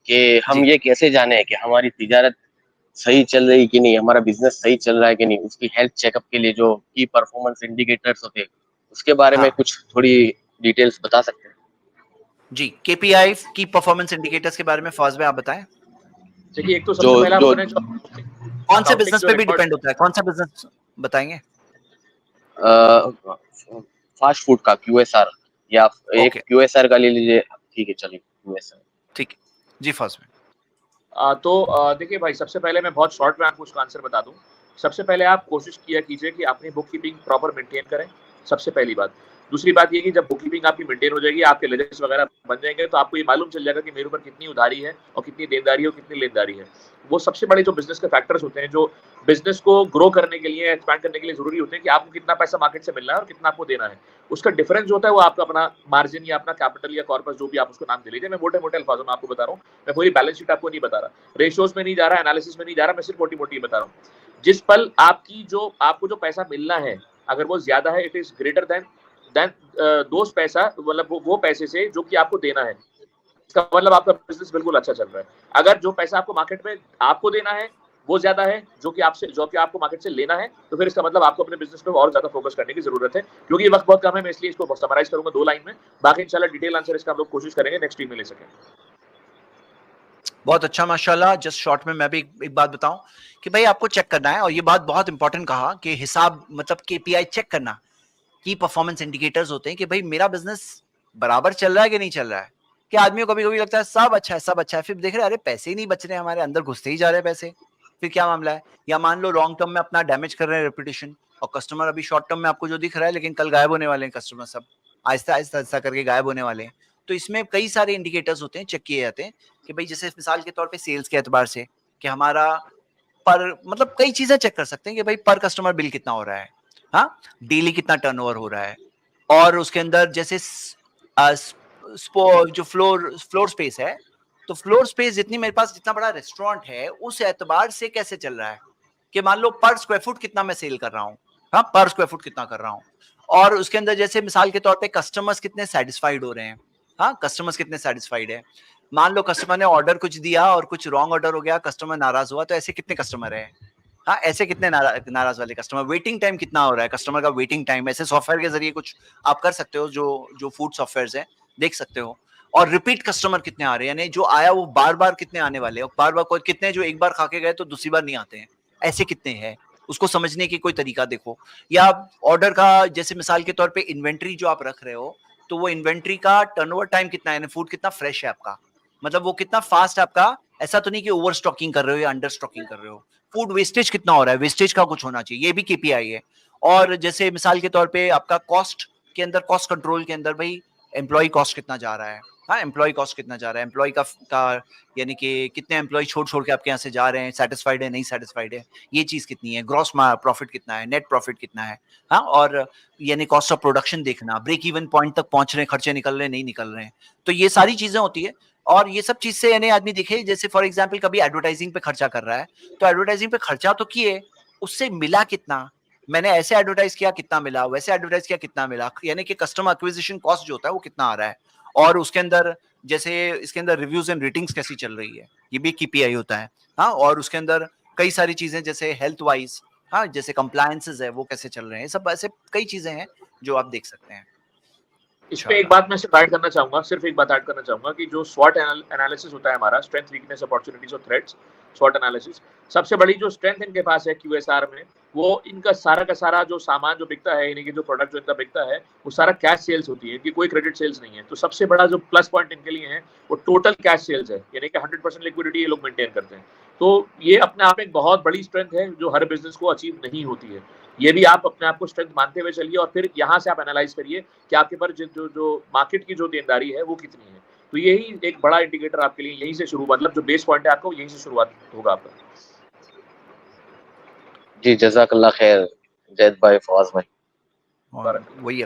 कि हम जी ये कैसे जाने कि हमारी तिजारत सही चल रही कि नहीं, हमारा बिजनेस सही चल रहा है कि नहीं, उसकी हेल्थ चेकअप के लिए जो की परफॉर्मेंस इंडिकेटर्स होते हैं, उसके बारे में हाँ कुछ थोड़ी डिटेल्स बता सकते हैं? जी, केपीआई की परफॉर्मेंस इंडिकेटर्स के बारे में फौज में आप बताएं। देखिए, एक तो जो सबसे पहला जो अपने जो कौन से अकाउंटिंग बिजनेस जो पे भी रिकॉर्ड, डिपेंड होता है, कौन सा बिजनेस बताएंगे? फास्ट फूड का क्यूएसआर, या एक ओके क्यूएसआर का ले लीजिए। ठीक है, चलिए क्यूएसआर। ठीक है जी फौज में। देखिए भाई, सबसे पहले मैं बहुत शॉर्ट में आपको उसका आंसर बता दूं। सबसे पहले आप कोशिश किया कीजिए कि अपनी बुक कीपिंग प्रॉपर मेंटेन करें, सबसे पहली बात। दूसरी बात ये कि जब बुक कीपिंग आपकी मेंटेन हो जाएगी, आपके लेजर्स वगैरह बन जाएंगे, तो आपको ये मालूम चल जाएगा कि मेरे ऊपर कितनी उधारी है और कितनी देनदारी है और कितनी लेनदारी है। वो सबसे बड़े जो बिजनेस के फैक्टर्स होते हैं, जो बिजनेस को ग्रो करने के लिए, एक्सपैंड करने के लिए जरूरी होते हैं कि आपको कितना पैसा मार्केट से मिलना है और कितना आपको देना है। उसका डिफरेंस जो होता है वो आपका अपना मार्जिन या अपना कैपिटल या कॉर्पस, जो भी आप उसको नाम दे लीजिए। मैं मोटे मोटे अल्फाजों में आपको बता रहा हूँ, मैं पूरी बैलेंस शीट आपको नहीं बता रहा, रेशियोज में नहीं जा रहा, एनालिसिस में नहीं जा रहा, मैं सिर्फ मोटी मोटी बता रहा हूँ। जिस पल आपको जो पैसा मिलना है, अगर वो ज्यादा है, इट इज ग्रेटर देन दोस्त पैसा, मतलब वो पैसे से जो कि आपको देना है, इसका मतलब आपका बिजनेस बिल्कुल अच्छा चल रहा है। अगर जो पैसा आपको मार्केट में आपको देना है वो ज्यादा है जो कि आपको मार्केट से लेना है, तो फिर इसका मतलब आपको अपने बिजनेस पे और ज्यादा फोकस करने की जरूरत है। क्योंकि ये वक्त बहुत कम है, मैं इसलिए इसको समराइज करूंगा 2 लाइन में। बाकी इंशाल्लाह डिटेल आंसर इसका हम लोग कोशिश करेंगे नेक्स्ट टीम में ले सकें। बहुत अच्छा माशाल्लाह। जस्ट शॉर्ट में मैं भी एक बात बताऊं कि भाई आपको चेक करना है, और ये बात बहुत इंपॉर्टेंट कहा कि हिसाब मतलब केपीआई चेक करना, की परफॉर्मेंस इंडिकेटर्स होते हैं कि भाई मेरा बिजनेस बराबर चल रहा है कि नहीं चल रहा है। कि आदमी को कभी कभी लगता है सब अच्छा है सब अच्छा है, फिर देख रहे हैं अरे पैसे ही नहीं बच रहे, हमारे अंदर घुसते ही जा रहे हैं पैसे, फिर क्या मामला है। या मान लो लॉन्ग टर्म में अपना डैमेज कर रहे हैं रेपुटेशन, और कस्टमर अभी शॉर्ट टर्म में आपको जो दिख रहा है, लेकिन कल गायब होने वाले हैं कस्टमर, सब आहिस्ता आहिस्ता आहिस्ता करके गायब होने वाले हैं। तो इसमें कई सारे इंडिकेटर्स होते हैं, चेक किए जाते हैं कि भाई जैसे मिसाल के तौर पे सेल्स के एतबार से कि हमारा पर मतलब कई चीजें चेक कर सकते हैं कि भाई पर कस्टमर बिल कितना हो रहा है, हाँ डेली कितना टर्नओवर हो रहा है, और उसके अंदर जैसे जो फ्लोर स्पेस है, तो फ्लोर स्पेस जितनी मेरे पास, जितना बड़ा रेस्टोरेंट है उस एतबार से कैसे चल रहा है कि मान लो पर स्क्वायर फुट कितना मैं सेल कर रहा हूँ, हाँ पर स्क्वायर फुट कितना कर रहा हूँ। और उसके अंदर जैसे मिसाल के तौर पे कस्टमर्स कितने सेटिस्फाइड हो रहे हैं, हाँ कस्टमर्स कितने सेटिस्फाइड है। मान लो कस्टमर ने ऑर्डर कुछ दिया और कुछ रॉन्ग ऑर्डर हो गया, कस्टमर नाराज हुआ, तो ऐसे कितने कस्टमर है, हाँ ऐसे कितने नाराज वाले कस्टमर, वेटिंग टाइम कितना हो रहा है कस्टमर का, वेटिंग टाइम ऐसे सॉफ्टवेयर के जरिए कुछ आप कर सकते हो, जो जो फूड सॉफ्टवेयर है देख सकते हो। और रिपीट कस्टमर कितने आ रहे हैं, यानी जो आया वो बार बार कितने आने वाले हैं, बार बार कोई कितने जो एक बार खा के गए तो दूसरी बार नहीं आते हैं, ऐसे कितने हैं, उसको समझने की कोई तरीका देखो। या ऑर्डर का जैसे मिसाल के तौर पे इन्वेंट्री जो आप रख रहे हो, तो वो इन्वेंट्री का टर्नओवर टाइम कितना है, फूड कितना फ्रेश है आपका, मतलब वो कितना फास्ट आपका, ऐसा तो नहीं कि ओवर स्टॉकिंग कर रहे हो या अंडर स्टॉकिंग कर रहे हो। फूड वेस्टेज कितना हो रहा है, वेस्टेज का कुछ होना चाहिए, ये भी केपीआई है। और जैसे मिसाल के तौर पे आपका कॉस्ट के अंदर, कॉस्ट कंट्रोल के अंदर भाई एम्प्लॉय कॉस्ट कितना जा रहा है, हाँ एम्प्लॉय कॉस्ट कितना जा रहा है, एम्प्लॉय का यानी कि कितने एम्प्लॉय छोड़ छोड़ के आपके यहाँ से जा रहे हैं, सेटिस्फाइड है नहीं सेटिस्फाइड है, ये चीज कितनी है, ग्रॉस प्रॉफिट कितना है, नेट प्रॉफिट कितना है, हाँ और यानी कॉस्ट ऑफ प्रोडक्शन देखना, ब्रेक इवन पॉइंट तक पहुंच रहे हैं, खर्चे निकल रहे हैं नहीं निकल रहे हैं। तो ये सारी चीजें होती है। और ये सब चीज से यानी आदमी दिखे, जैसे फॉर एग्जाम्पल कभी एडवर्टाइजिंग पे खर्चा कर रहा है, तो एडवर्टाइजिंग पे खर्चा तो किए, उससे मिला कितना, मैंने ऐसे एडवर्टाइज किया कितना मिला, वैसे एडवर्टाइज किया कितना मिला, यानी कि कस्टमर एक्विजिशन कॉस्ट जो होता है वो कितना आ रहा है। और उसके अंदर जैसे इसके अंदर रिव्यूज एंड रेटिंग्स कैसी चल रही है, ये भी केपीआई होता है, हाँ और उसके अंदर कई सारी चीजें जैसे हेल्थ वाइज, हाँ जैसे कंप्लायंसेस है वो कैसे चल रहे हैं, सब ऐसे कई चीजें हैं जो आप देख सकते हैं। इस पे एक बात मैं सिर्फ ऐड करना चाहूंगा, सिर्फ एक बात ऐड करना चाहूंगा कि जो स्वॉट एनालिसिस होता है हमारा, स्ट्रेंथ वीकनेस अपॉर्चुनिटीज और थ्रेट्स, स्वॉट एनालिसिस, सबसे बड़ी जो स्ट्रेंथ इनके पास है क्यूएसआर में, वो इनका सारा का सारा जो सामान जो बिकता है, यानी कि जो प्रोडक्ट जो इनका बिकता है, वो सारा कैश सेल्स होती है, इनकी कोई क्रेडिट सेल्स नहीं है। तो सबसे बड़ा जो प्लस पॉइंट इनके लिए है वो टोटल कैश सेल्स है, यानी कि 100% लिक्विडिटी ये लोग मेंटेन करते हैं। तो ये अपने आप एक बहुत बड़ी स्ट्रेंथ है जो हर बिजनेस को अचीव नहीं होती है। ये भी आप अपने आप को स्ट्रेंथ मानते हुए चलिए, और फिर यहाँ से आप एनालाइज करिए कि आपके पर जो मार्केट की जो देनदारी है वो कितनी है। तो यही एक बड़ा इंडिकेटर आपके लिए, यहीं से शुरू, मतलब जो बेस पॉइंट है आपका यहीं से शुरुआत होगा आपका। जी, जज़ाकल्लाह खैर जैद भाई, फवाज भाई। और वही